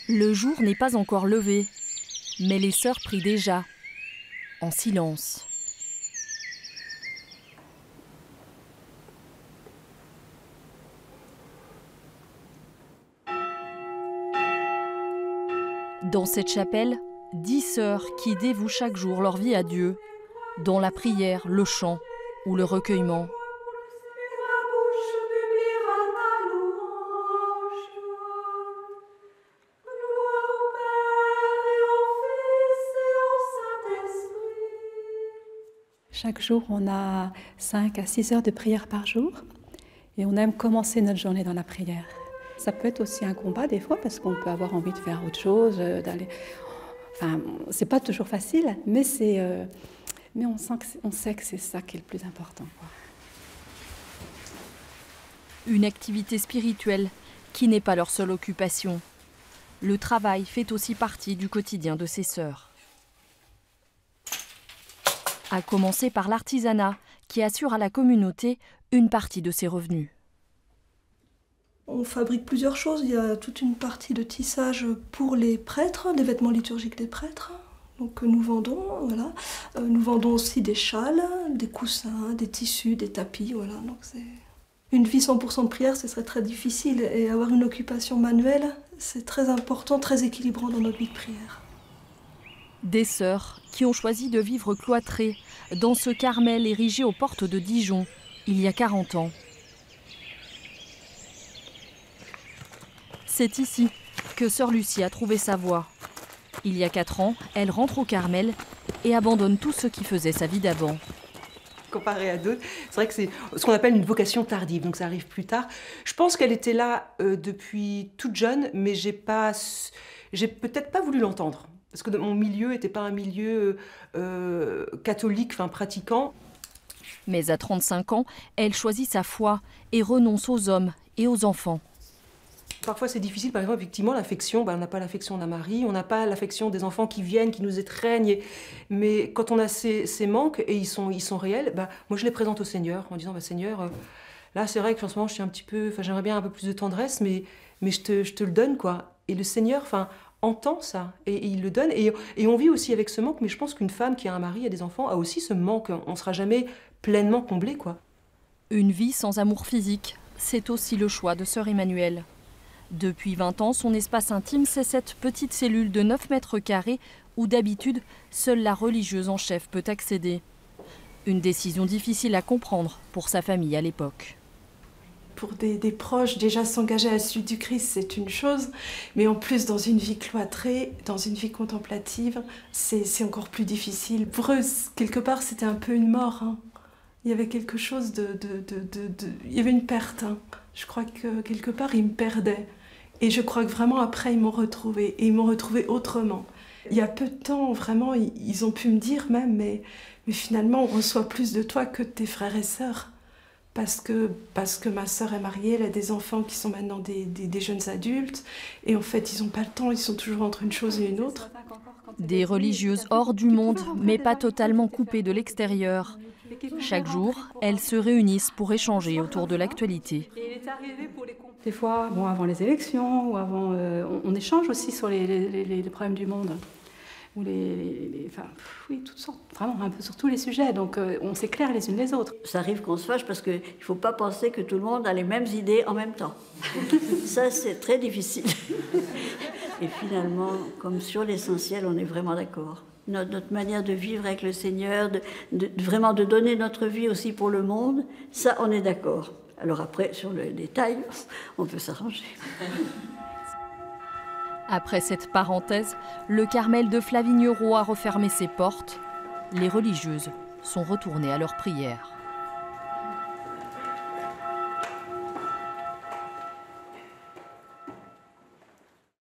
Le jour n'est pas encore levé, mais les sœurs prient déjà, en silence. Dans cette chapelle, 10 sœurs qui dévouent chaque jour leur vie à Dieu, dans la prière, le chant ou le recueillement. Chaque jour, on a 5 à 6 heures de prière par jour et on aime commencer notre journée dans la prière. Ça peut être aussi un combat des fois parce qu'on peut avoir envie de faire autre chose, d'aller. Enfin, c'est pas toujours facile, mais on sait que c'est ça qui est le plus important, quoi. Une activité spirituelle qui n'est pas leur seule occupation. Le travail fait aussi partie du quotidien de ces sœurs. À commencer par l'artisanat qui assure à la communauté une partie de ses revenus. On fabrique plusieurs choses. Il y a toute une partie de tissage pour les prêtres, des vêtements liturgiques des prêtres. Donc nous vendons, voilà. Nous vendons aussi des châles, des coussins, des tissus, des tapis, voilà. Donc c'est une vie 100% de prière, ce serait très difficile. Et avoir une occupation manuelle, c'est très important, très équilibrant dans notre vie de prière. Des sœurs qui ont choisi de vivre cloîtrées dans ce Carmel érigé aux portes de Dijon il y a 40 ans. C'est ici que sœur Lucie a trouvé sa voie. Il y a 4 ans, elle rentre au Carmel et abandonne tout ce qui faisait sa vie d'avant. Comparé à d'autres, c'est vrai que c'est ce qu'on appelle une vocation tardive, donc ça arrive plus tard. Je pense qu'elle était là depuis toute jeune, mais j'ai peut-être pas voulu l'entendre. Parce que mon milieu n'était pas un milieu catholique, enfin pratiquant. Mais à 35 ans, elle choisit sa foi et renonce aux hommes et aux enfants. Parfois c'est difficile, par exemple, effectivement, l'affection, on n'a pas l'affection d'un mari, on n'a pas l'affection des enfants qui viennent, qui nous étreignent. Mais quand on a ces manques, et ils sont réels, moi je les présente au Seigneur, en disant, Seigneur, là c'est vrai qu'en ce moment je suis un petit peu, j'aimerais bien un peu plus de tendresse, mais je te le donne, quoi. Et le Seigneur, entend ça, et il le donne, et on vit aussi avec ce manque, mais je pense qu'une femme qui a un mari et des enfants a aussi ce manque, on ne sera jamais pleinement comblé, quoi. Une vie sans amour physique, c'est aussi le choix de sœur Emmanuelle. Depuis 20 ans, son espace intime, c'est cette petite cellule de 9 mètres carrés où d'habitude, seule la religieuse en chef peut accéder. Une décision difficile à comprendre pour sa famille à l'époque. Pour des proches, déjà s'engager à la suite du Christ, c'est une chose, mais en plus dans une vie cloîtrée, dans une vie contemplative, c'est encore plus difficile. Pour eux, quelque part, c'était un peu une mort, hein. Il y avait quelque chose il y avait une perte, hein. Je crois que quelque part, ils me perdaient. Et je crois que vraiment après, ils m'ont retrouvée, et ils m'ont retrouvée autrement. Il y a peu de temps, vraiment, ils ont pu me dire même, mais finalement, on reçoit plus de toi que de tes frères et sœurs. Parce que ma sœur est mariée, elle a des enfants qui sont maintenant des jeunes adultes. Et en fait, ils n'ont pas le temps, ils sont toujours entre une chose et une autre. Des religieuses hors du monde, mais pas totalement coupées de l'extérieur. Chaque jour, elles se réunissent pour échanger autour de l'actualité. Des fois, avant les élections, ou avant, on échange aussi sur les problèmes du monde. Ou toutes sortes, vraiment un peu sur tous les sujets, donc on s'éclaire les unes les autres. Ça arrive qu'on se fâche parce qu'il ne faut pas penser que tout le monde a les mêmes idées en même temps. Ça, c'est très difficile. Et finalement, comme sur l'essentiel, on est vraiment d'accord. Notre manière de vivre avec le Seigneur, vraiment de donner notre vie aussi pour le monde, ça, on est d'accord. Alors après, sur le détail, on peut s'arranger. Après cette parenthèse, le Carmel de Flavignerot a refermé ses portes. Les religieuses sont retournées à leur prière.